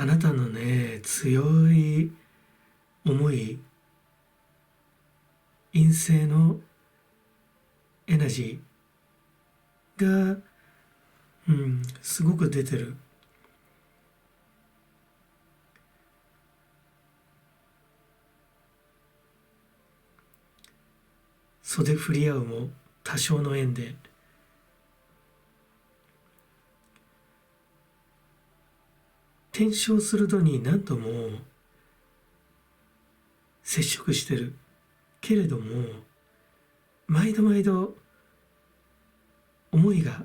あなたのね、強い思い、陰性のエナジーが、すごく出てる。袖振り合うも多少の縁で、天正鋭に何度も接触してるけれども、毎度毎度思いが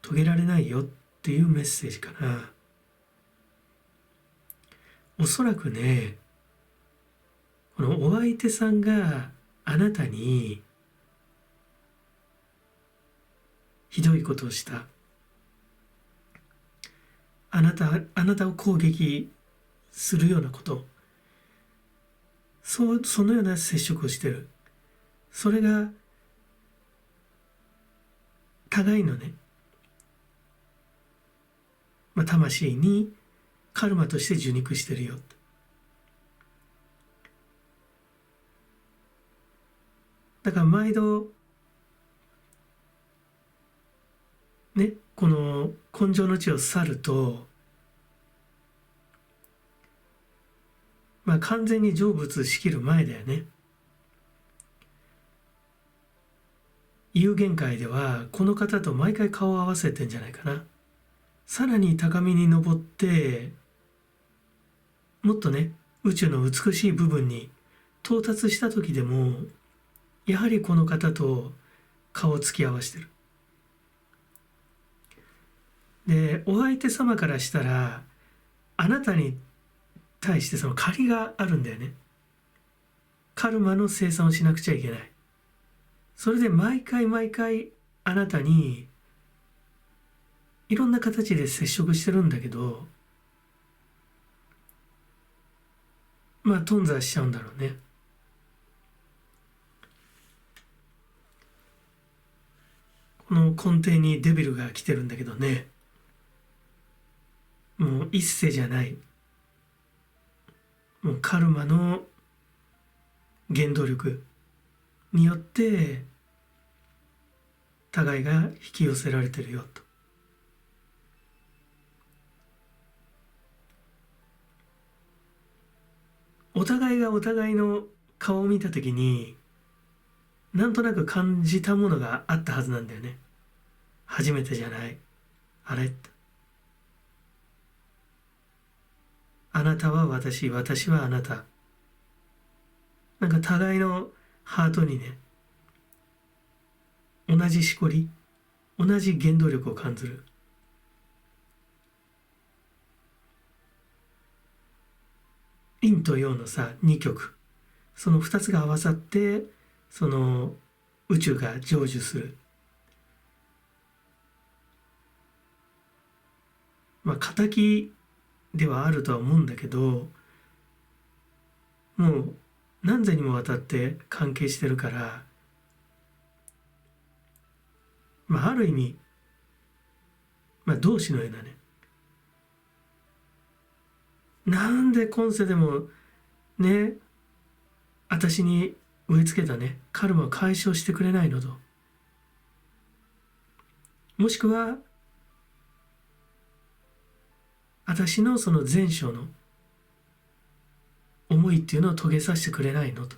遂げられないよっていうメッセージかな。おそらくね、このお相手さんがあなたにひどいことをした。あなたを攻撃するようなこと、そのような接触をしてる。それが互いのね、魂にカルマとして受肉してるよ。だから毎度ね、この根性の地を去ると、完全に成仏しきる前だよね。有限界ではこの方と毎回顔を合わせてんじゃないかな。さらに高みに登ってもっとね、宇宙の美しい部分に到達した時でもやはりこの方と顔を突き合わせてる。で、お相手様からしたらあなたに対してその借りがあるんだよね。カルマの生産をしなくちゃいけない。それで毎回毎回あなたにいろんな形で接触してるんだけど、頓挫しちゃうんだろうね。この根底にデビルが来てるんだけどね、もう一世じゃない、もうカルマの原動力によって互いが引き寄せられてるよと。お互いがお互いの顔を見た時になんとなく感じたものがあったはずなんだよね。初めてじゃない、あれって、あなたは私、私はあなた、なんか互いのハートにね、同じしこり、同じ原動力を感じる。陰と陽のさ、2極、その2つが合わさってその宇宙が成就する。敵ではあるとは思うんだけど、もう何千にもわたって関係してるから、ある意味、同志のようなね、なんで今世でもね、私に植え付けたねカルマを解消してくれないのと、もしくは私のその前生の思いっていうのを遂げさせてくれないのと、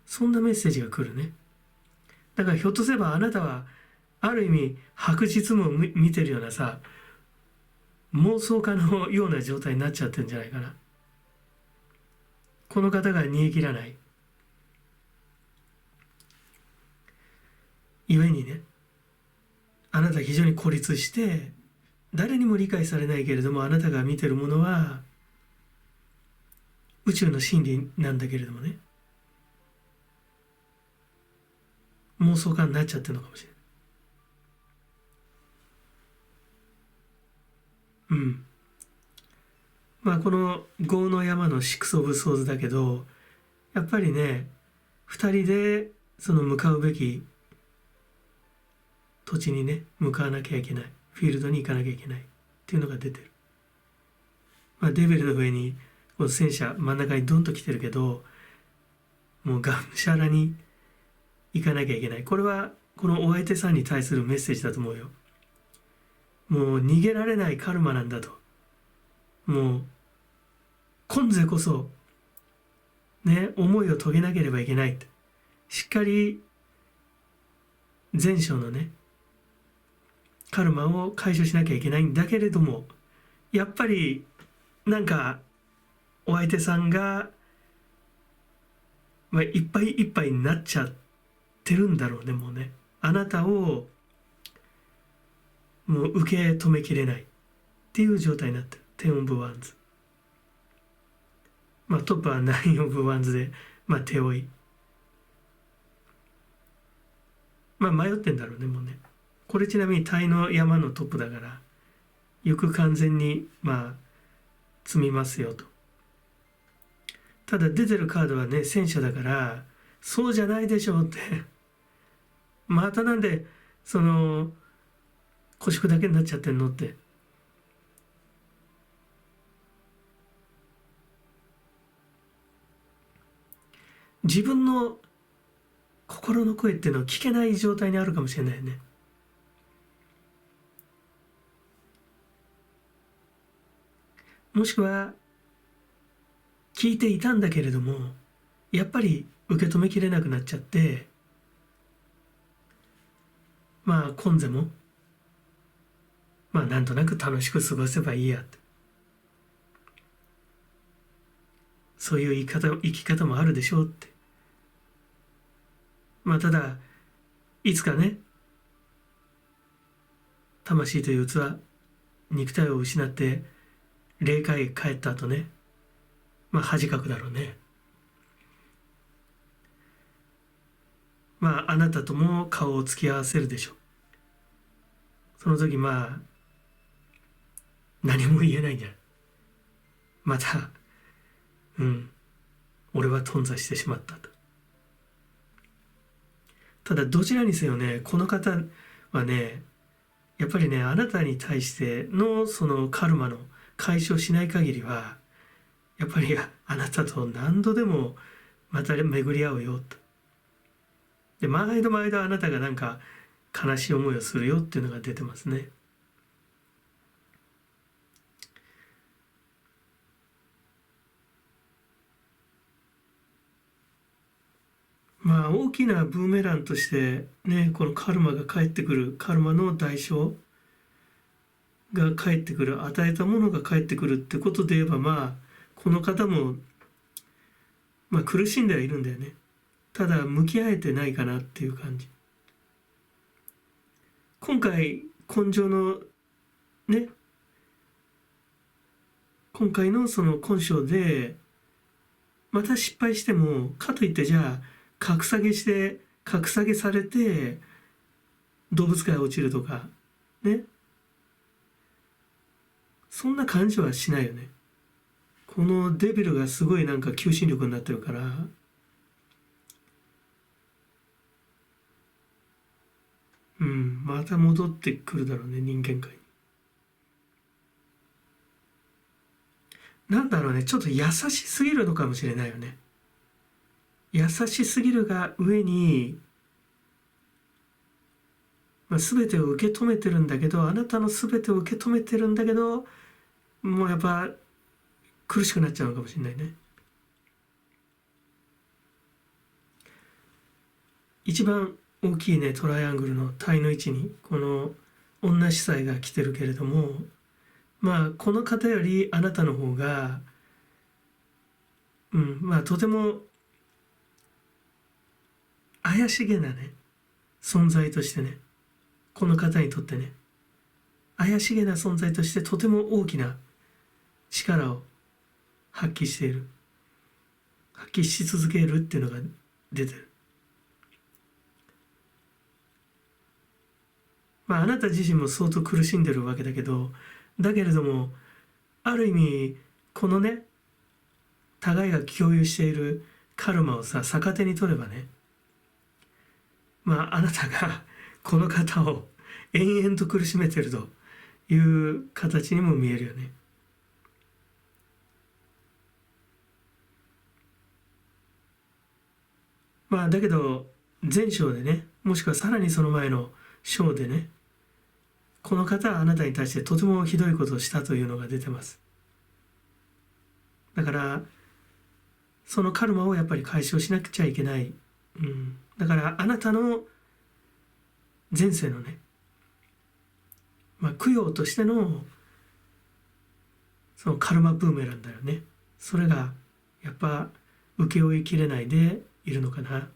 そんなメッセージが来るね。だからひょっとすればあなたはある意味白日夢を見てるようなさ、妄想家のような状態になっちゃってるんじゃないかな。この方が煮え切らないゆえにね、あなた非常に孤立して誰にも理解されないけれども、あなたが見てるものは宇宙の真理なんだけれどもね、妄想家になっちゃってるのかもしれない。この業の山のシックス・オブ・ソーズだけど、やっぱりね、二人でその向かうべき土地にね、向かわなきゃいけない、フィールドに行かなきゃいけないっていうのが出てる。デビルの上にこう戦車真ん中にドンと来てるけど、もうがむしゃらに行かなきゃいけない。これはこのお相手さんに対するメッセージだと思うよ。もう逃げられないカルマなんだと。もう今世こそね、思いを遂げなければいけないって。しっかり前生のね、カルマを解消しなきゃいけないんだけれども、やっぱりなんかお相手さんが、いっぱいいっぱいになっちゃってるんだろうね。もうね、あなたをもう受け止めきれないっていう状態になってる。10 of Wands。トップは9 of Wands で、手負い。迷ってんだろうね、もうね。これちなみにタイの山のトップだから、よく完全に、積みますよと。ただ出てるカードはね、戦車だから、そうじゃないでしょうって。またなんで、腰砕けになっちゃってんのって。自分の心の声っていうのを聞けない状態にあるかもしれないね。もしくは聞いていたんだけれども、やっぱり受け止めきれなくなっちゃって、今世もなんとなく楽しく過ごせばいいやって、そういう生き方もあるでしょうって。ただいつかね、魂という器、肉体を失って霊界へ帰った後ね、恥かくだろうね。あなたとも顔を突き合わせるでしょう。その時何も言えないんじゃない。また俺は頓挫してしまったと。ただどちらにせよね、この方はね、やっぱりね、あなたに対してのそのカルマの解消しない限りは、やっぱりあなたと何度でもまた巡り合うよと。で、毎度毎度あなたがなんか悲しい思いをするよっていうのが出てますね。大きなブーメランとしてね、このカルマが返ってくる、カルマの代償が返ってくる、与えたものが返ってくるってことで言えば、この方も苦しんではいるんだよね。ただ向き合えてないかなっていう感じ。今回今回のその今生でまた失敗しても、かといってじゃあ格下げされて動物界落ちるとかね、そんな感じはしないよね。このデビルがすごいなんか求心力になってるから、また戻ってくるだろうね、人間界に。なんだろうね、ちょっと優しすぎるのかもしれないよね。優しすぎるが上に、全てを受け止めてるんだけど、あなたの全てを受け止めてるんだけど、もうやっぱ苦しくなっちゃうのかもしれないね。一番大きいね、トライアングルの体の位置にこの女司祭が来てるけれども、この方よりあなたの方がとても怪しげなね、存在としてね、この方にとってね、怪しげな存在としてとても大きな力を発揮している、発揮し続けるっていうのが出てる。あなた自身も相当苦しんでるわけだけど、だけれどもある意味このね、互いが共有しているカルマを逆手に取ればね、あなたがこの方を延々と苦しめてるという形にも見えるよね。まあだけど前章でね、もしくはさらにその前の章でね、この方はあなたに対してとてもひどいことをしたというのが出てます。だからそのカルマをやっぱり解消しなくちゃいけない、だからあなたの前世のね、供養としてのそのカルマブーメランだよね。それがやっぱ請け負いきれないでいるのかな。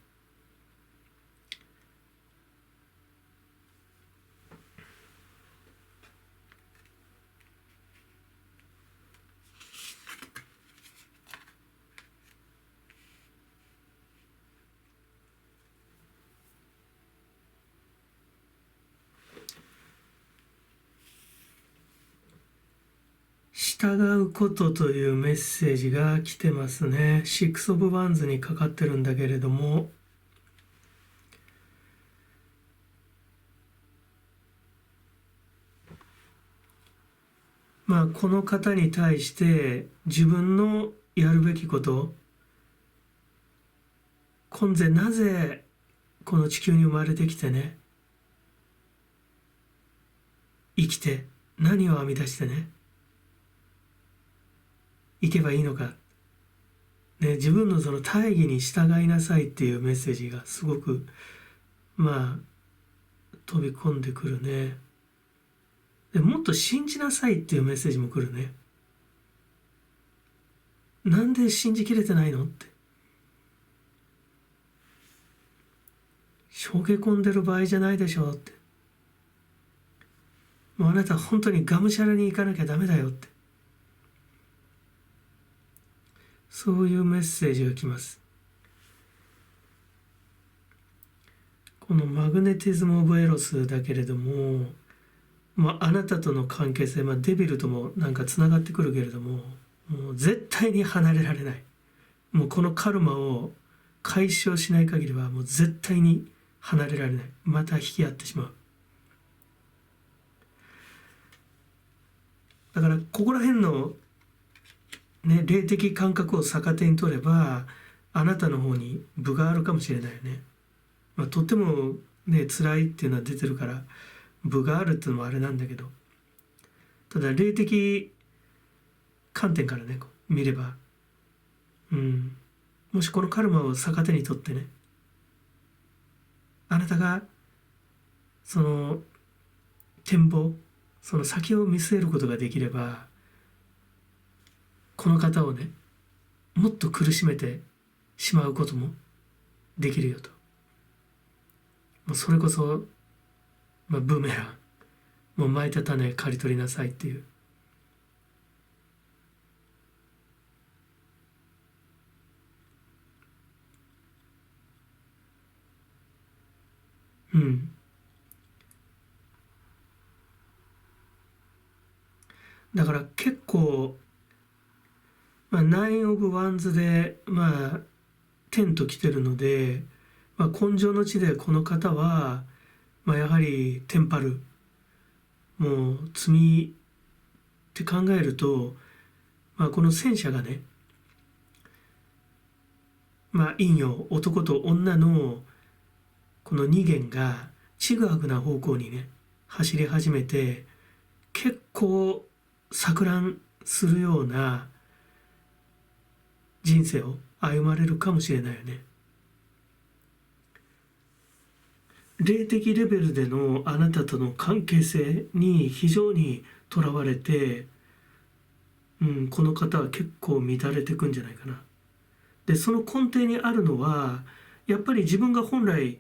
従うことというメッセージが来てますね。6 of Wands にかかってるんだけれども、この方に対して自分のやるべきこと、今世なぜこの地球に生まれてきてね、生きて何を編み出してね、行けばいいのか、ね、自分のその大義に従いなさいっていうメッセージがすごく飛び込んでくるね。でもっと信じなさいっていうメッセージも来るね。なんで信じきれてないのって、しょげ込んでる場合じゃないでしょって、もうあなた本当にがむしゃらに行かなきゃダメだよって、そういうメッセージが来ます。このマグネティズム・オブ・エロスだけれども、あなたとの関係性、デビルともなんかつながってくるけれども、もう絶対に離れられない。もうこのカルマを解消しない限りはもう絶対に離れられない。また引き合ってしまう。だからここら辺のね、霊的感覚を逆手に取ればあなたの方に分があるかもしれないよね。とってもね辛いっていうのは出てるから分があるっていうのもあれなんだけど、ただ霊的観点からね見れば、もしこのカルマを逆手に取ってね、あなたがその展望、その先を見据えることができれば、この方をねもっと苦しめてしまうこともできるよと。もうそれこそ、ブーメラン、もう巻いた種刈り取りなさいっていう。だから結構、9 of Wands で10と来てるので、根性の地でこの方は、やはりテンパる、もう罪って考えると、この戦車がね、陰陽、男と女のこの二元がちぐはぐな方向にね走り始めて、結構錯乱するような人生を歩まれるかもしれないよね。霊的レベルでのあなたとの関係性に非常にとらわれて、この方は結構乱れていくんじゃないかな。でその根底にあるのはやっぱり自分が本来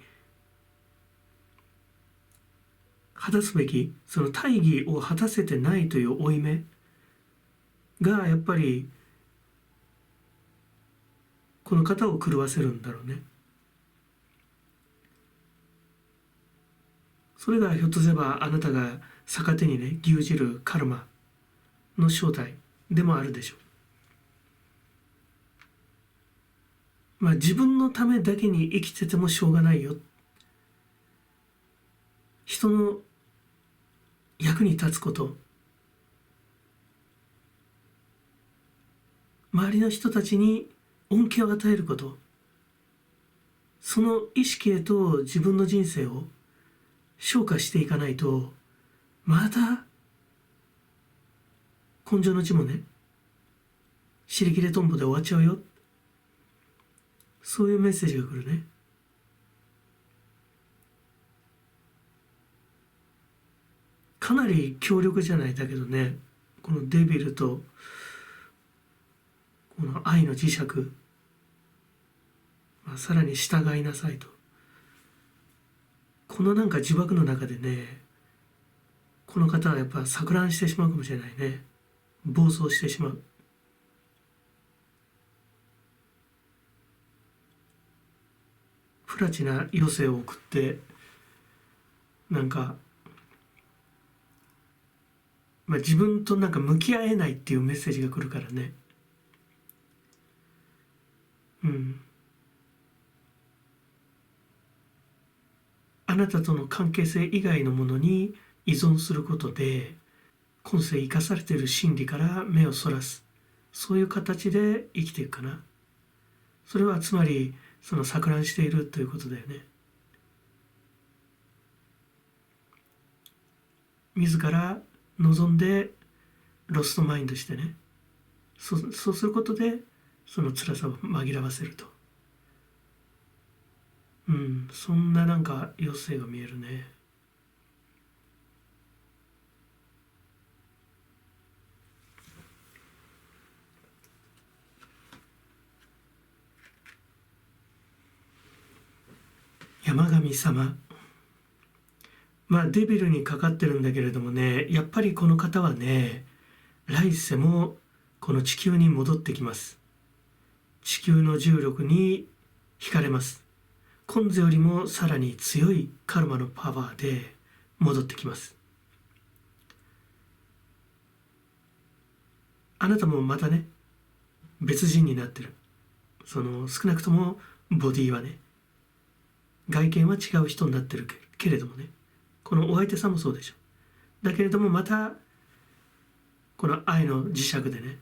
果たすべきその大義を果たせてないという負い目がやっぱりこの方を狂わせるんだろうね。それがひょっとすればあなたが逆手にね牛耳るカルマの正体でもあるでしょう。自分のためだけに生きててもしょうがないよ。人の役に立つこと、周りの人たちに恩恵を与えること、その意識へと自分の人生を昇華していかないと、また根性の地もね、尻切れトンボで終わっちゃうよ。そういうメッセージが来るね。かなり強力じゃない。だけどね、このデビルとこの愛の磁石、さらに従いなさいと。このなんか呪縛の中でね、この方はやっぱ錯乱してしまうかもしれないね。暴走してしまう。不埒な余生を送って、なんか、自分となんか向き合えないっていうメッセージが来るからね。あなたとの関係性以外のものに依存することで、今世生かされている真理から目をそらす。そういう形で生きていくかな。それはつまり、その錯乱しているということだよね。自ら望んでロストマインドしてね、そうすることでその辛さを紛らわせると。そんななんか余生が見えるね。山神様、デビルにかかってるんだけれどもね、やっぱりこの方はね、来世もこの地球に戻ってきます。地球の重力に惹かれます。今世よりもさらに強いカルマのパワーで戻ってきます。あなたもまたね、別人になってる。少なくともボディはね、外見は違う人になってるけれどもね、このお相手さんもそうでしょ。だけれどもまたこの愛の磁石でね、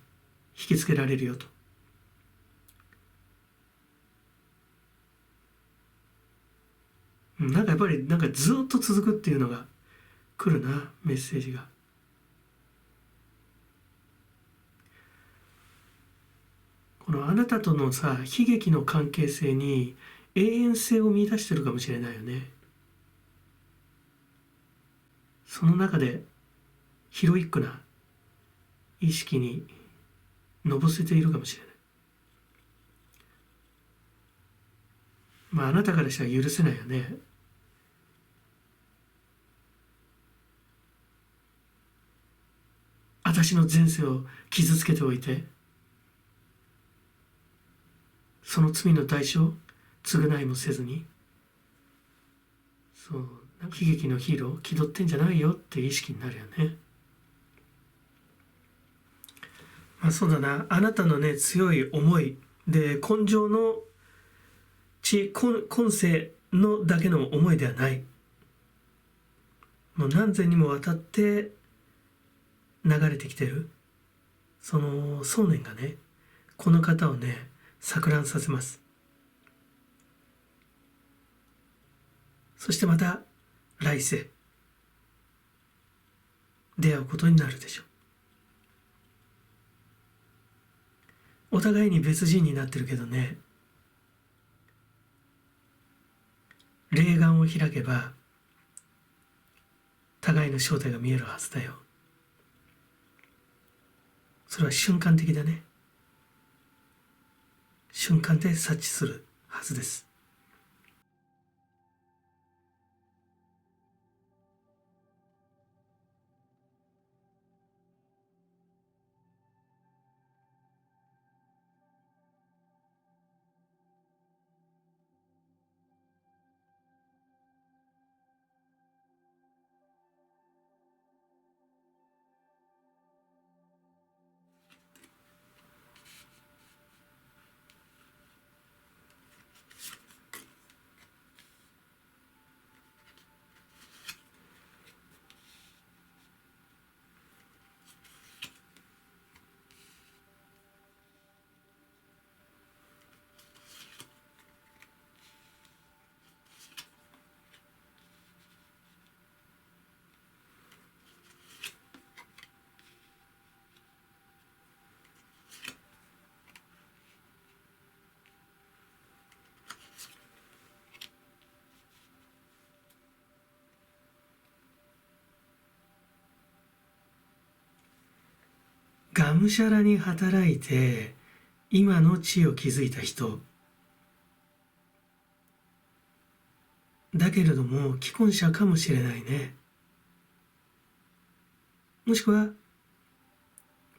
引きつけられるよと。なんかやっぱりなんかずっと続くっていうのが来るな、メッセージが。このあなたとのさ、悲劇の関係性に永遠性を見出してるかもしれないよね。その中でヒロイックな意識にのぼせているかもしれない。あなたからしたら許せないよね。私の前世を傷つけておいて、その罪の代償、償いもせずに、悲劇のヒーロー気取ってんじゃないよって意識になるよね。そうだな、あなたのね、強い思いで、根性の今世のだけの思いではない。もう何千にもわたって流れてきてるその想念がね、この方をね、錯乱させます。そしてまた来世出会うことになるでしょう。お互いに別人になってるけどね、霊眼を開けば互いの正体が見えるはずだよ。それは瞬間的だね。瞬間で察知するはずです。がむしゃらに働いて今の地を築いた人だけれども既婚者かもしれないね。もしくは、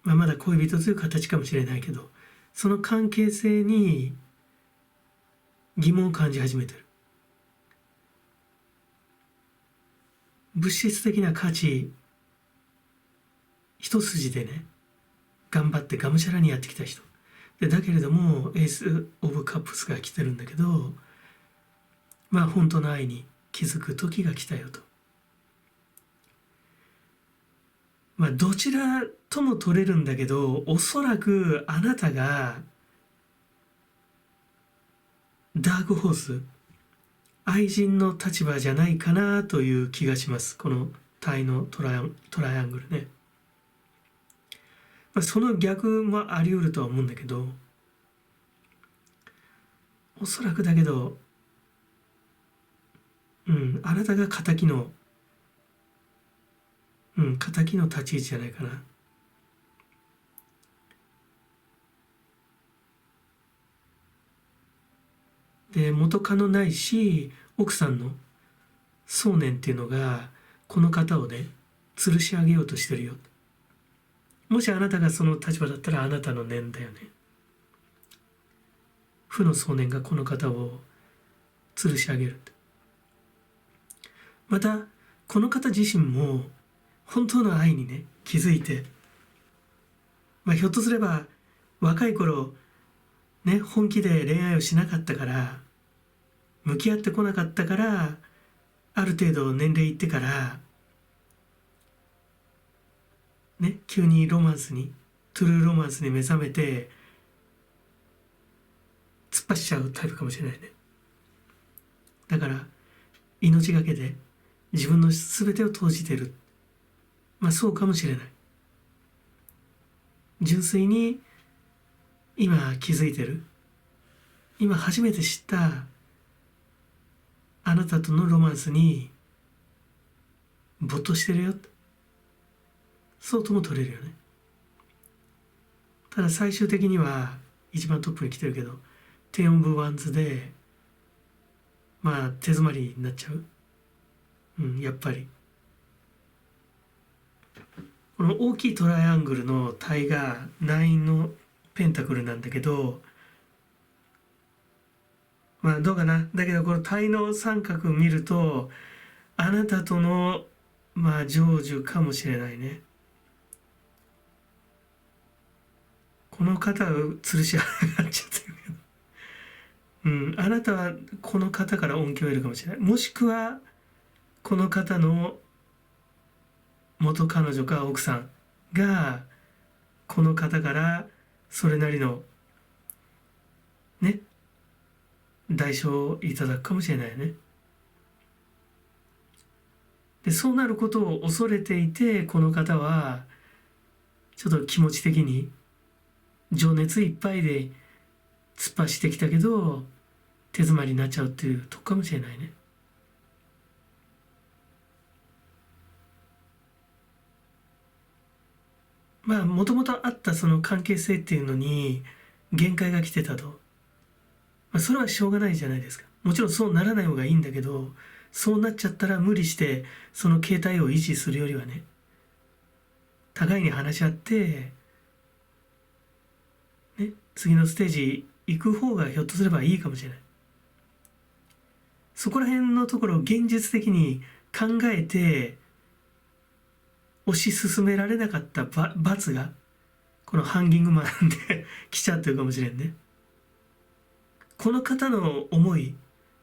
まだ恋人という形かもしれないけど、その関係性に疑問を感じ始めてる。物質的な価値一筋でね、頑張ってがむしゃらにやってきた人で、だけれどもエース・オブ・カップスが来てるんだけど、本当の愛に気づく時が来たよと。どちらとも取れるんだけど、おそらくあなたがダークホース、愛人の立場じゃないかなという気がします。このタイのトライアングルね。その逆もあり得るとは思うんだけど、おそらくだけど、あなたが敵の立ち位置じゃないかな。で、元カノないし、奥さんの想念っていうのが、この方をね、吊るし上げようとしてるよ。もしあなたがその立場だったらあなたの念だよね。負の想念がこの方を吊るし上げる。また、この方自身も本当の愛にね、気づいて、ひょっとすれば若い頃、ね、本気で恋愛をしなかったから、向き合ってこなかったから、ある程度年齢いってから、ね、急にトゥルーロマンスに目覚めて、突っ走っちゃうタイプかもしれないね。だから、命がけで自分の全てを投じている。そうかもしれない。純粋に今気づいてる。今初めて知ったあなたとのロマンスに没頭してるよ。そうとも取れるよね。ただ最終的には一番トップに来てるけど、テンオブワンズで手詰まりになっちゃう。やっぱりこの大きいトライアングルの体が9のペンタクルなんだけど、どうかな。だけどこの体の三角見るとあなたとの成就かもしれないね。この方を吊るし上がっちゃってるけど、あなたはこの方から恩恵を得るかもしれない。もしくはこの方の元彼女か奥さんがこの方からそれなりのね、代償をいただくかもしれないよね。で、そうなることを恐れていて、この方はちょっと気持ち的に情熱いっぱいで突っ走ってきたけど手詰まりになっちゃうっていうとこかもしれないね。もともとあったその関係性っていうのに限界が来てたと。それはしょうがないじゃないですか。もちろんそうならない方がいいんだけど、そうなっちゃったら無理してその形態を維持するよりはね、互いに話し合って、ね、次のステージ行く方がひょっとすればいいかもしれない。そこら辺のところを現実的に考えて推し進められなかった罰がこのハンギングマンで来ちゃってるかもしれんね。この方の思い、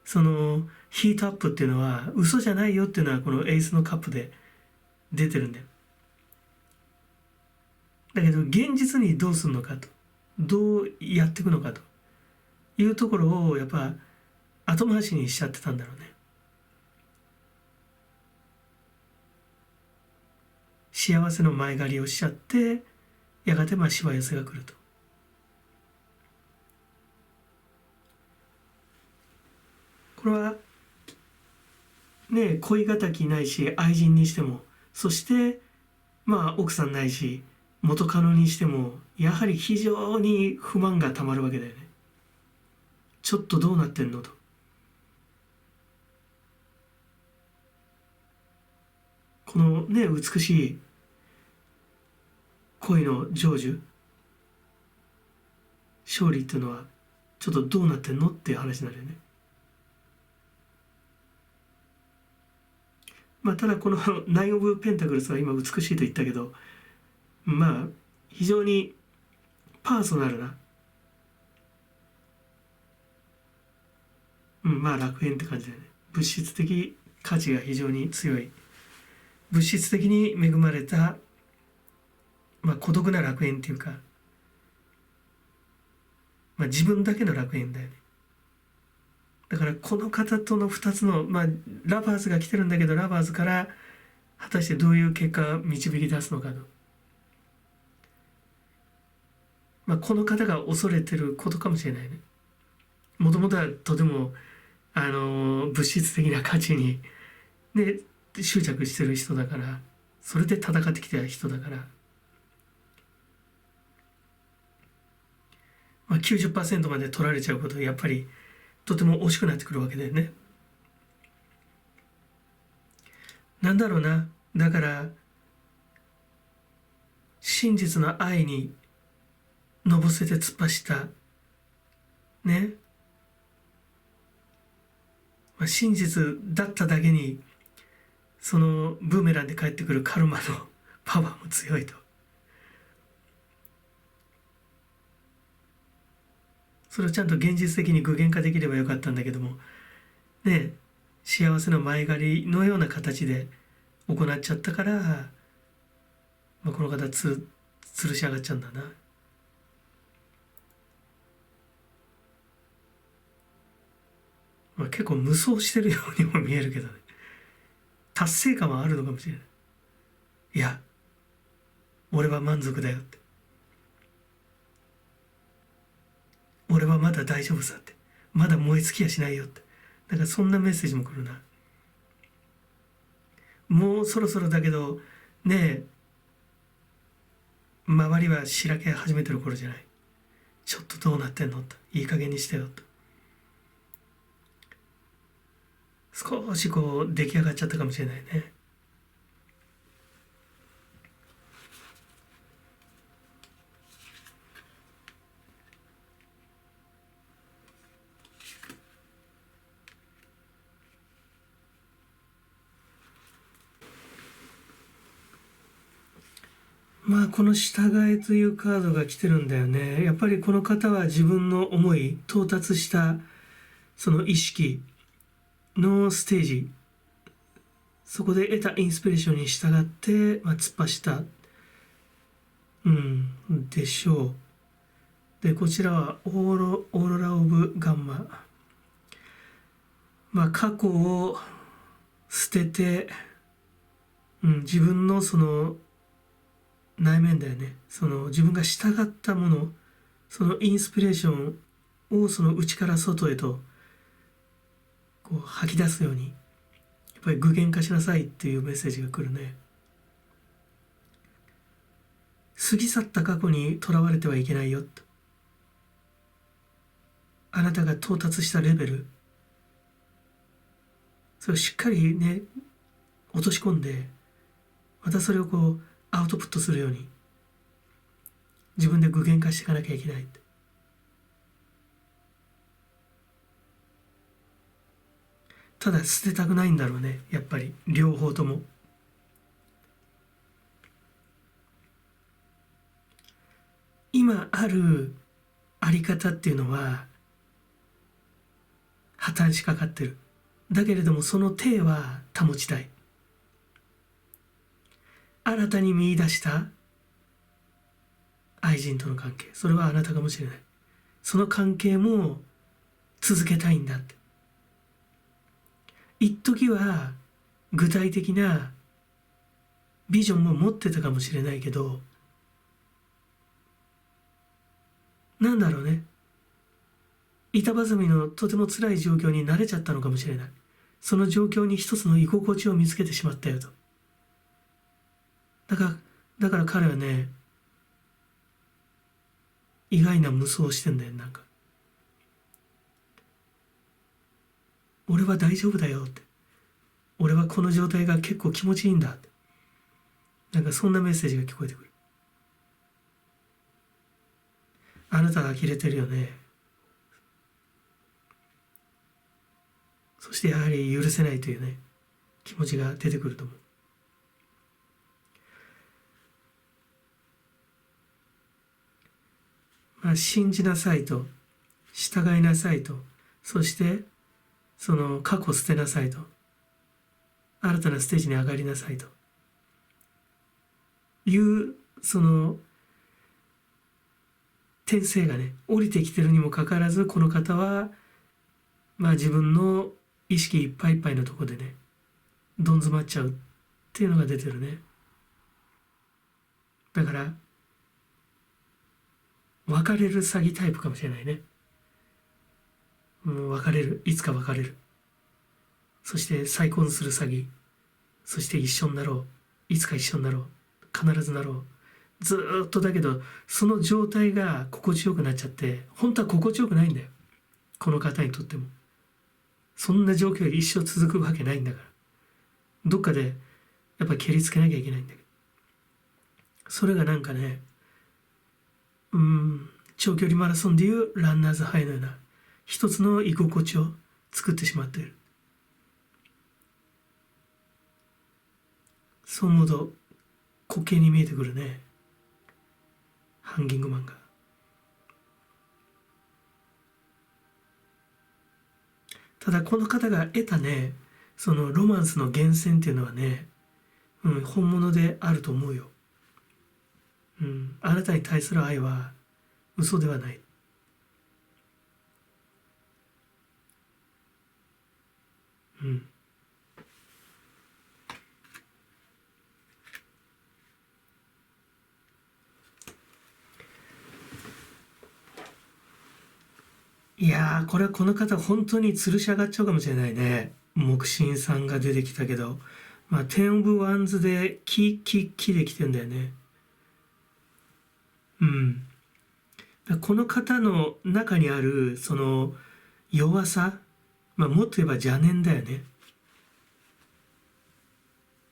そのヒートアップっていうのは嘘じゃないよっていうのはこのエースのカップで出てるんだよ。だけど現実にどうするのかと、どうやっていくのかというところをやっぱ後回しにしちゃってたんだろうね。幸せの前借りをしちゃって、やがてしわ寄せが来ると。これはね、恋敵ないし愛人にしても、そして奥さんないし元カノにしてもやはり非常に不満がたまるわけだよね。ちょっとどうなってんのと。このね美しい恋の成就勝利っていうのはちょっとどうなってんのっていう話になるよね。まあただこのナイン・オブ・ペンタクルスは今美しいと言ったけど、まあ非常にパーソナルな、まあ楽園って感じだよね。物質的価値が非常に強い、物質的に恵まれた、まあ孤独な楽園っていうか、まあ自分だけの楽園だよね。だからこの方との2つの、まあラバーズが来てるんだけど、ラバーズから果たしてどういう結果を導き出すのかと。まあこの方が恐れてることかもしれないね。もともとはとても物質的な価値に、ね、執着してる人だから、それで戦ってきた人だから、まあ、90% まで取られちゃうことはやっぱりとても惜しくなってくるわけだよね。なんだろうな、だから真実の愛にのぼせて突っ走ったね、まあ、真実だっただけにそのブーメランで帰ってくるカルマのパワーも強いと。それをちゃんと現実的に具現化できればよかったんだけどもね、幸せの前借りのような形で行っちゃったから、まあ、この方吊るし上がっちゃうんだな。まあ、結構無双してるようにも見えるけどね、達成感はあるのかもしれない。いや俺は満足だよって、俺はまだ大丈夫さって、まだ燃え尽きやしないよって、だからそんなメッセージも来るな。もうそろそろだけどねえ、周りはしらけ始めてる頃じゃない。ちょっとどうなってんのと、いい加減にしてよと。少しこう出来上がっちゃったかもしれないね。まあこの従えというカードが来てるんだよね。やっぱりこの方は自分の思い、到達したその意識のステージ、そこで得たインスピレーションに従って、まあ、突っ走ったでしょう。でこちらはオーロラ・オブ・ガンマ、まあ過去を捨てて、自分のその内面だよね、その自分が従ったもの、そのインスピレーションをその内から外へとこう吐き出すように、やっぱり具現化しなさいっていうメッセージが来るね。過ぎ去った過去にとらわれてはいけないよと。あなたが到達したレベル、それをしっかりね落とし込んで、またそれをこうアウトプットするように自分で具現化していかなきゃいけない。ただ捨てたくないんだろうね、やっぱり両方とも。今あるあり方っていうのは破綻しかかってる。だけれどもその体は保ちたい。新たに見出した愛人との関係、それはあなたかもしれない。その関係も続けたいんだって。一時は具体的なビジョンも持ってたかもしれないけど、なんだろうね、板挟みのとても辛い状況に慣れちゃったのかもしれない。その状況に一つの居心地を見つけてしまったよと。だから彼はね、意外な無双をしてんだよ。なんか俺は大丈夫だよって、俺はこの状態が結構気持ちいいんだって、なんかそんなメッセージが聞こえてくる。あなたが呆れてるよね。そしてやはり許せないというね気持ちが出てくると思う。信じなさいと、従いなさいと、そしてその過去を捨てなさいと、新たなステージに上がりなさいというその転生がね降りてきてるにもかかわらず、この方は自分の意識いっぱいいっぱいのところでねどん詰まっちゃうっていうのが出てるね。だから別れる詐欺タイプかもしれないね。別れる、いつか別れる、そして再婚する詐欺、そして一緒になろう、いつか一緒になろう、必ずなろう、ずーっと。だけどその状態が心地よくなっちゃって、本当は心地よくないんだよ、この方にとっても。そんな状況が一生続くわけないんだから、どっかでやっぱ蹴りつけなきゃいけないんだけど、それがなんかね、長距離マラソンでいうランナーズハイのような一つの居心地を作ってしまっている。そう思うと滑稽に見えてくるね、ハンギングマンが。ただこの方が得たねそのロマンスの源泉っていうのはね、本物であると思うよ。あなたに対する愛は嘘ではない。いやー、これはこの方本当に吊るし上がっちゃうかもしれないね。木神さんが出てきたけど、テンオブワンズで木できてんだよね。この方の中にあるその弱さ、もっと言えば邪念だよね。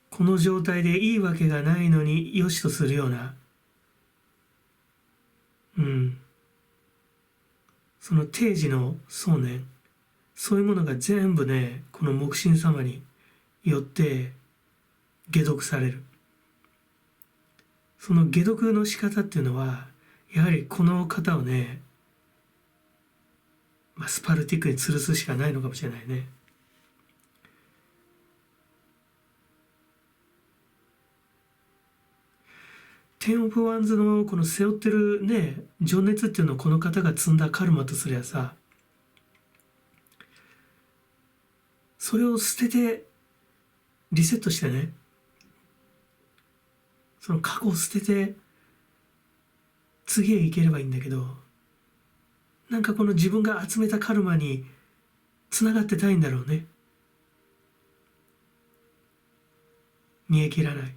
この状態でいいわけがないのに良しとするような、その定時の想念、そういうものが全部ねこの木神様によって解毒される。その解毒の仕方っていうのはやはりこの方をね、スパルティックに吊るすしかないのかもしれないね。テンオブワンズのこの背負ってるね情熱っていうのをこの方が積んだカルマとすりゃさ、それを捨ててリセットしてね、その過去を捨てて次へ行ければいいんだけど、なんかこの自分が集めたカルマにつながってたいんだろうね。煮え切らない。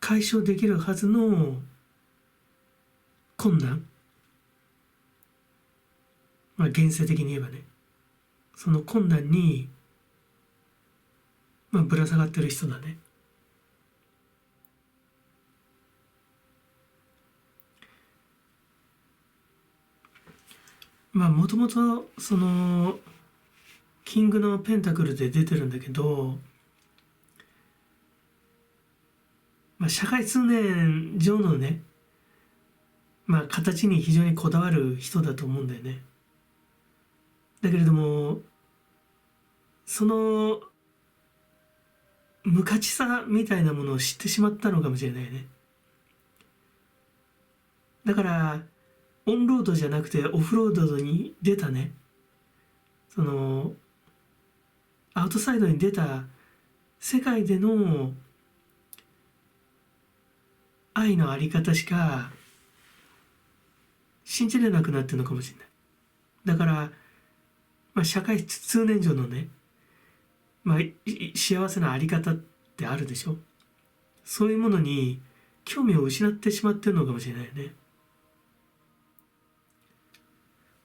解消できるはずの困難、現世的に言えばね、その困難にぶら下がってる人だね。もともとそのキングのペンタクルで出てるんだけど、社会通念上のね、形に非常にこだわる人だと思うんだよね。だけれどもその無価値さみたいなものを知ってしまったのかもしれないね。だからオンロードじゃなくてオフロードに出たね、そのアウトサイドに出た世界での愛のあり方しか信じれなくなってるのかもしれない。だから、社会通念上のね、幸せなあり方っってあるでしょ。そういうものに興味を失ってしまってるのかもしれないよね。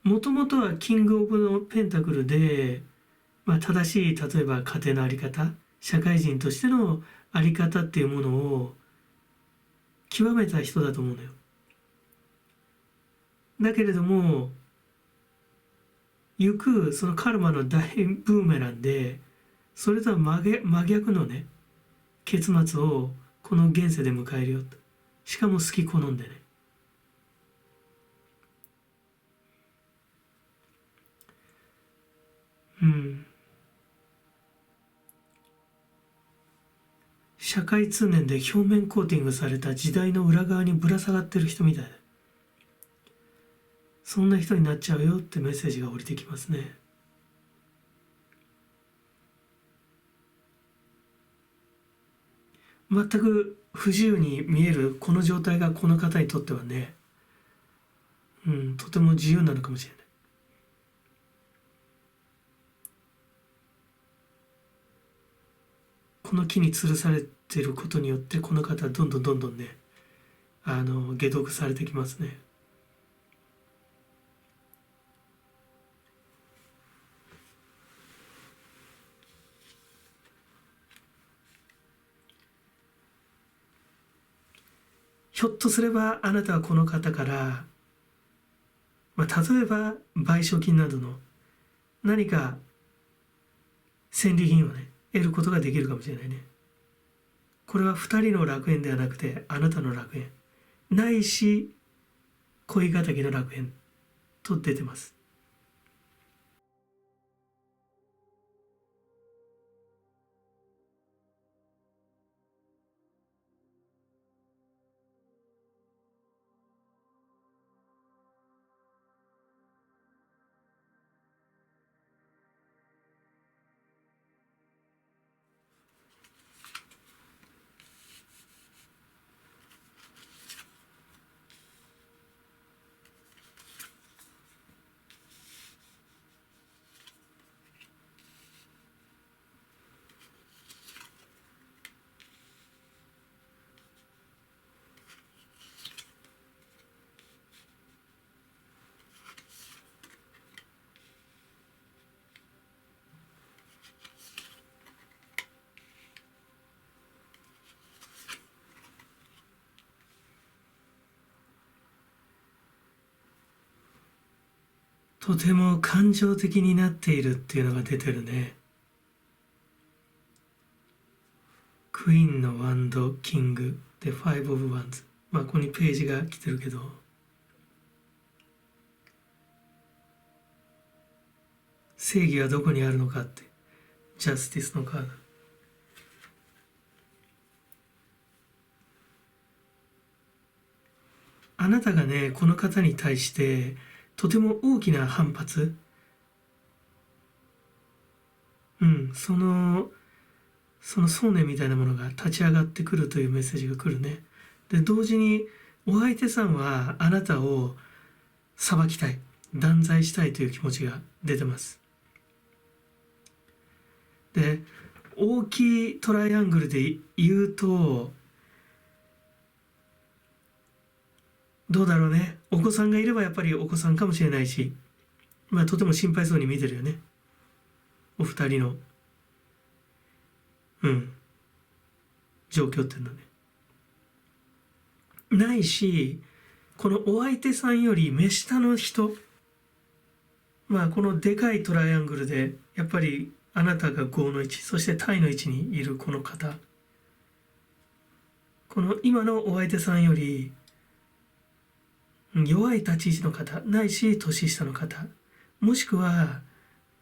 もともとはキング・オブ・のペンタクルで、正しい例えば家庭の在り方、社会人としての在り方っていうものを極めた人だと思うのよ。だけれどもゆくそのカルマの大ブーメランで、それとは真逆のね結末をこの現世で迎えるよと。しかも好き好んでね。社会通念で表面コーティングされた時代の裏側にぶら下がってる人みたいだ。そんな人になっちゃうよってメッセージが降りてきますね。全く不自由に見えるこの状態がこの方にとってはね、とても自由なのかもしれない。この木に吊るされていることによってこの方はどんどんね解毒されてきますね。ひょっとすればあなたはこの方から、例えば賠償金などの何か戦利品をね得ることができるかもしれないね。これは2人の楽園ではなくてあなたの楽園ないし恋敵の楽園と出てます。とても感情的になっているっていうのが出てるね。クイーンのワンド、キングでファイブオブワンズ。ここにページが来てるけど、正義はどこにあるのかって、ジャスティスのカード。あなたがねこの方に対してとても大きな反発、その想念みたいなものが立ち上がってくるというメッセージが来るね。で同時にお相手さんはあなたを裁きたい、断罪したいという気持ちが出てます。で大きいトライアングルで言うとどうだろうね。お子さんがいればやっぱりお子さんかもしれないし、とても心配そうに見てるよね、お二人の状況っていうのはね。ないしこのお相手さんより目下の人、このでかいトライアングルでやっぱりあなたが5の位置、そしてタイの位置にいるこの方、この今のお相手さんより弱い立ち位置の方、ないし年下の方、もしくは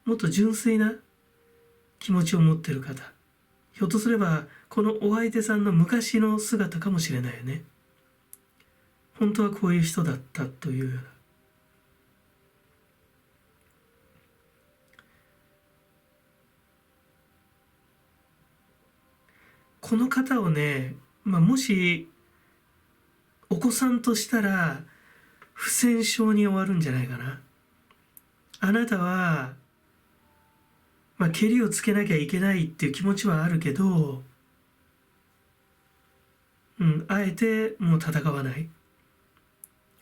もっと純粋な気持ちを持っている方、ひょっとすればこのお相手さんの昔の姿かもしれないよね。本当はこういう人だったというような。この方をね、もしお子さんとしたら不戦勝に終わるんじゃないかな。あなたは、けりをつけなきゃいけないっていう気持ちはあるけど、あえてもう戦わない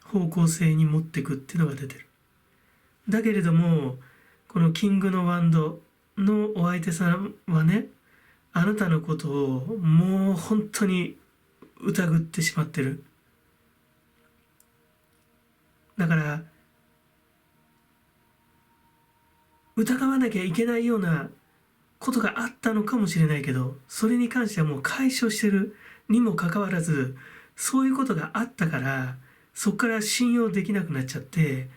方向性に持っていくっていうのが出てる。だけれどもこのキングのワンドのお相手さんはね、あなたのことをもう本当に疑ってしまってる。だから疑わなきゃいけないようなことがあったのかもしれないけど、それに関してはもう解消してるにもかかわらず、そういうことがあったからそこから信用できなくなっちゃって、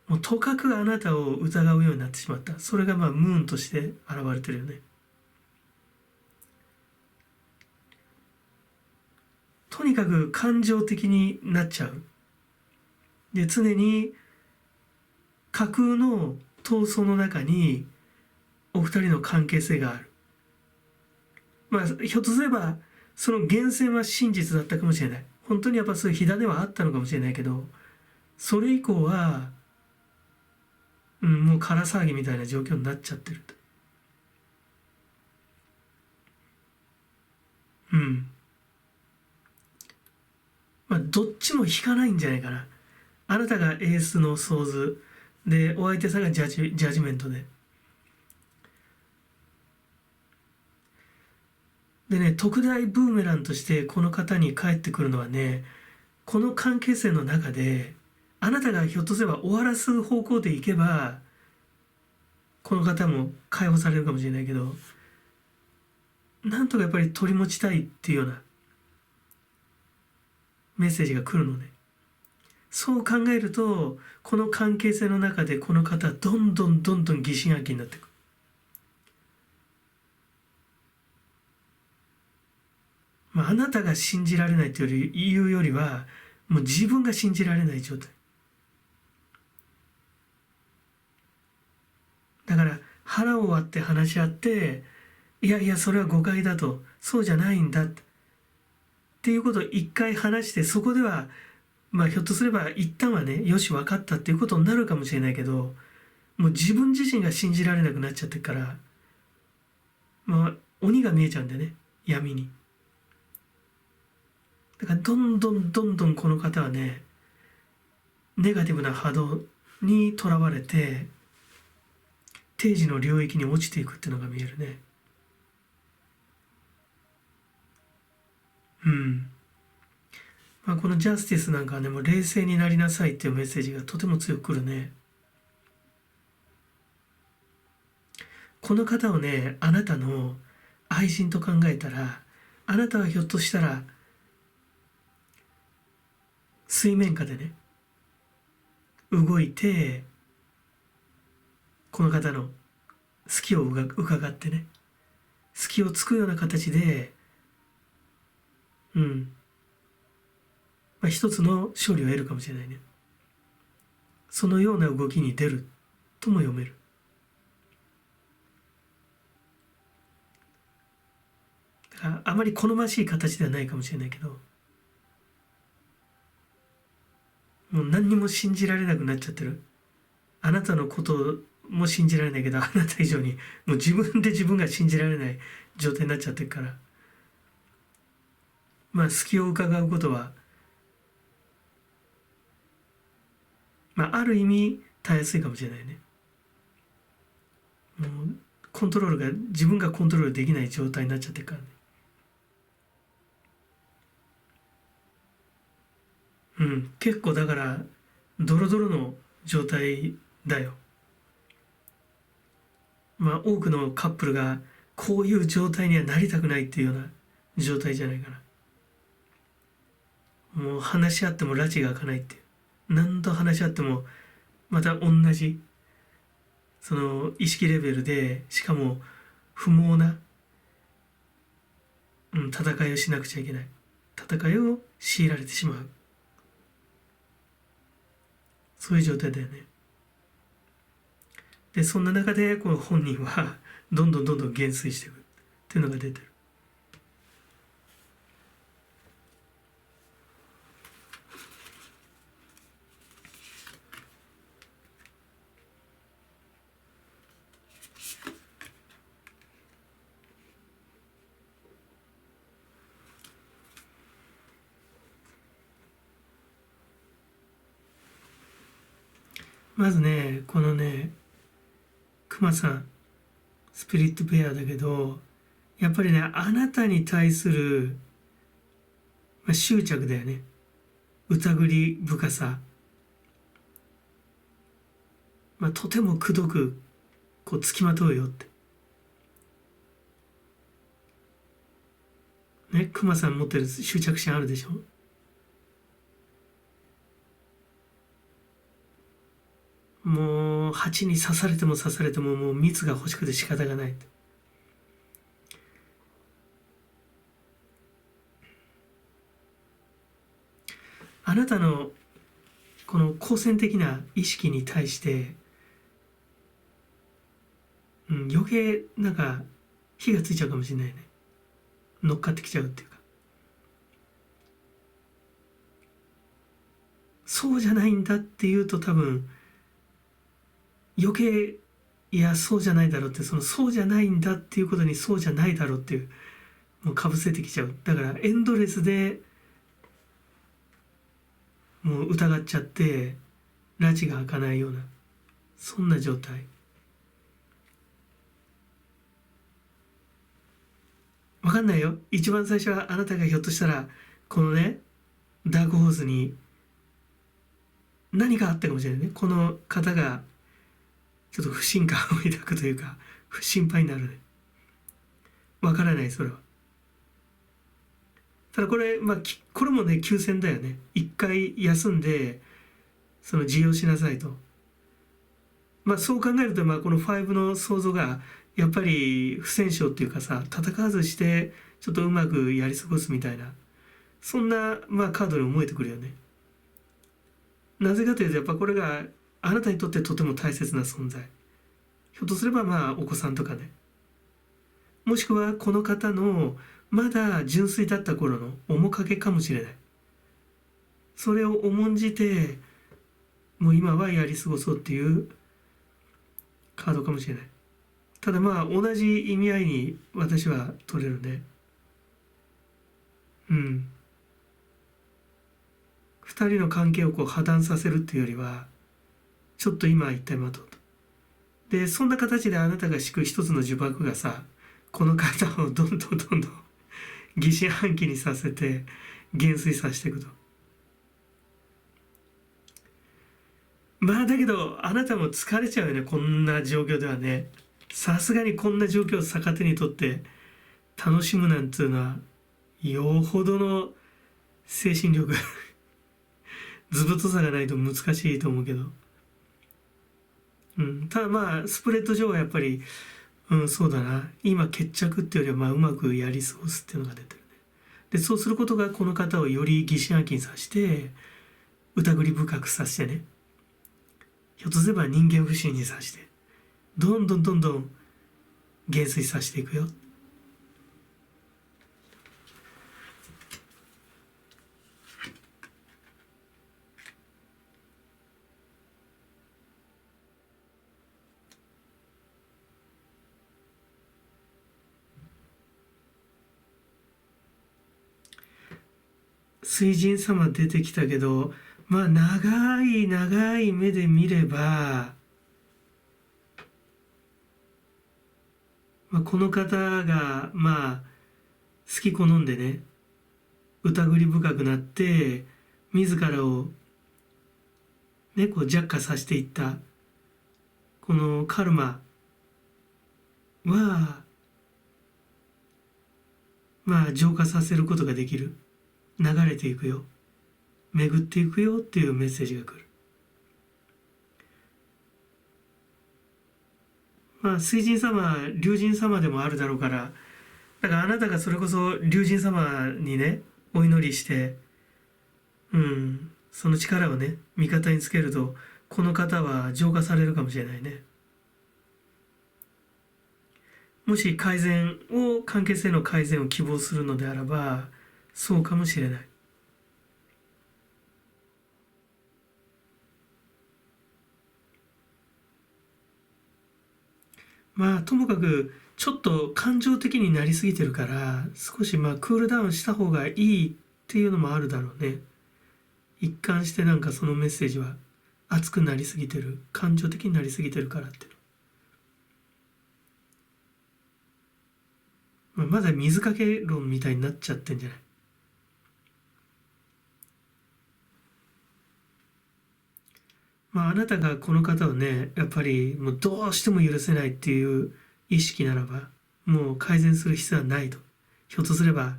もうとかくあなたを疑うようになってしまった。それがムーンとして現れてるよね。とにかく感情的になっちゃう。で、常に架空の闘争の中にお二人の関係性がある。ひょっとすればその源泉は真実だったかもしれない。本当にやっぱそういう火種はあったのかもしれないけど、それ以降は、もう空騒ぎみたいな状況になっちゃってると。どっちも引かないんじゃないかな。あなたがエースのソーズで、お相手さんがジャッジメントで。でね、特大ブーメランとしてこの方に返ってくるのはね、この関係性の中で、あなたがひょっとすれば終わらす方向でいけば、この方も解放されるかもしれないけど、なんとかやっぱり取り持ちたいっていうようなメッセージが来るのね。そう考えると、この関係性の中でこの方はどんどん疑心暗鬼になっていく。あなたが信じられないというよりは、もう自分が信じられない状態。だから腹を割って話し合って、いやいやそれは誤解だと、そうじゃないんだっていうことを一回話して、そこではひょっとすれば一旦はね、よし分かったっていうことになるかもしれないけど、もう自分自身が信じられなくなっちゃってるから、鬼が見えちゃうんだよね、闇に。だからどんどんこの方はね、ネガティブな波動にとらわれて定時の領域に落ちていくっていうのが見えるね。このジャスティスなんかはね、もう冷静になりなさいっていうメッセージがとても強くくるね。この方をね、あなたの愛人と考えたら、あなたはひょっとしたら水面下でね、動いてこの方の隙を伺ってね、隙をつくような形で一つの勝利を得るかもしれないね。そのような動きに出るとも読める。だからあまり好ましい形ではないかもしれないけど、もう何にも信じられなくなっちゃってる。あなたのことも信じられないけど、あなた以上にもう自分で自分が信じられない状態になっちゃってるから、隙を伺うことはある意味たやすいかもしれないね。もうコントロールが自分がコントロールできない状態になっちゃってるからね。結構だからドロドロの状態だよ。多くのカップルがこういう状態にはなりたくないっていうような状態じゃないかな。もう話し合っても拉致が開かないっていう。何度話し合ってもまた同じその意識レベルで、しかも不毛な、戦いをしなくちゃいけない。戦いを強いられてしまう。そういう状態だよね。でそんな中でこの本人はどんどん減衰していくっていうのが出てる。まずね、このね、クマさん、スピリットペアだけど、やっぱりね、あなたに対する、執着だよね。疑り深さ。とてもくどく、つきまとうよって。ね、クマさん持ってる執着心あるでしょ。もう蜂に刺されても刺されてももう蜜が欲しくて仕方がない。あなたのこの好戦的な意識に対して、余計なんか火がついちゃうかもしれないね。乗っかってきちゃうっていうか。そうじゃないんだっていうと多分余計、いやそうじゃないだろうって、そのそうじゃないんだっていうことにそうじゃないだろうっていう、もうかぶせてきちゃう。だからエンドレスでもう疑っちゃって拉致が開かないような、そんな状態。わかんないよ。一番最初はあなたがひょっとしたらこのねダークホースに何かあったかもしれないね。この方がちょっと不信感を抱くというか心配になるね。わからない、それは。ただこれ、これもね休戦だよね。一回休んでその治療しなさいと。そう考えると、この5の想像がやっぱり不戦勝っていうかさ、戦わずしてちょっとうまくやり過ごすみたいな、そんな、カードに思えてくるよね。なぜかというと、やっぱこれがあなたにとってとても大切な存在。ひょっとすればお子さんとかね、もしくはこの方のまだ純粋だった頃の面影かもしれない。それを重んじてもう今はやり過ごそうっていうカードかもしれない。ただ同じ意味合いに私は取れるね。二人の関係を破談させるっていうよりは、ちょっと今一体待とうと。でそんな形であなたが敷く一つの呪縛がさ、この方をどんどん疑心暗鬼にさせて減衰させていくと。だけどあなたも疲れちゃうよね、こんな状況ではね。さすがにこんな状況を逆手にとって楽しむなんていうのはよほどの精神力図太さがないと難しいと思うけど、ただスプレッド上はやっぱり、そうだな、今決着っていうよりはうまくやり過ごすっていうのが出てるね。でそうすることがこの方をより疑心暗鬼にさせて疑り深くさせてね、ひょっとすれば人間不信にさせてどんどん減衰させていくよ。水神様出てきたけど、長い長い目で見れば、この方が好き好んでね疑り深くなって自らをね弱化させていったこのカルマは浄化させることができる。流れていくよ、巡っていくよっていうメッセージが来る。水神様龍神様でもあるだろうから、だからあなたがそれこそ龍神様にねお祈りして、その力をね味方につけるとこの方は浄化されるかもしれないね。もし関係性の改善を希望するのであらばそうかもしれない。ともかくちょっと感情的になりすぎてるから少しクールダウンした方がいいっていうのもあるだろうね。一貫してそのメッセージは熱くなりすぎてる、感情的になりすぎてるからっていうの。まだ水かけ論みたいになっちゃってんじゃない。あなたがこの方をね、やっぱりもうどうしても許せないっていう意識ならば、もう改善する必要はないと。ひょっとすれば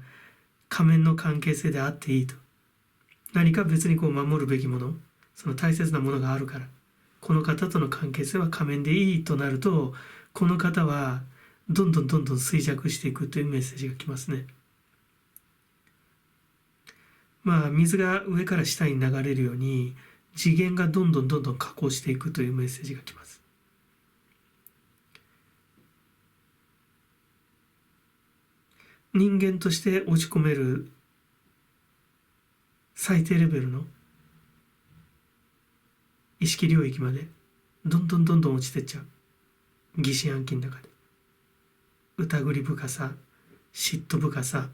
仮面の関係性であっていいと。何か別に守るべきもの、その大切なものがあるから、この方との関係性は仮面でいいとなると、この方はどんどん衰弱していくというメッセージが来ますね。水が上から下に流れるように次元がどんどん下降していくというメッセージが来ます。人間として落ち込める最低レベルの意識領域までどんどん落ちてっちゃう。疑心暗鬼の中で疑り深さ、嫉妬深さ、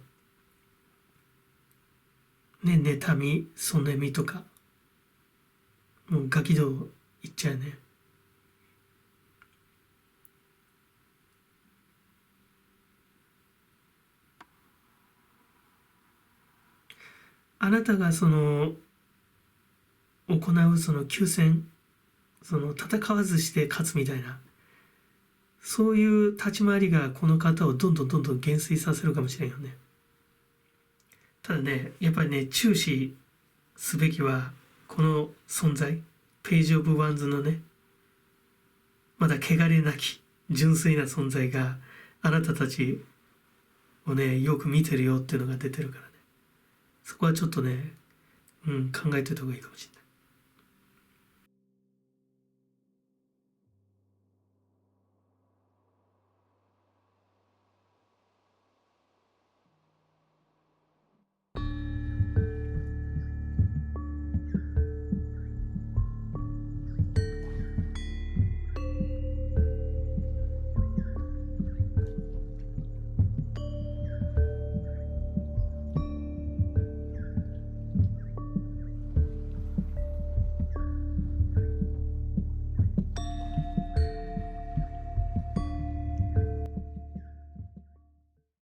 妬み、そねみとか、もうガキ道いっちゃうね。あなたが行う休戦、戦わずして勝つみたいな、そういう立ち回りがこの方をどんどん減衰させるかもしれんよね。ただね、やっぱりね、注視すべきはこの存在、ページオブワンズのね、まだ汚れなき純粋な存在があなたたちをね、よく見てるよっていうのが出てるからね。そこはちょっとね、考えておいた方がいいかもしれない。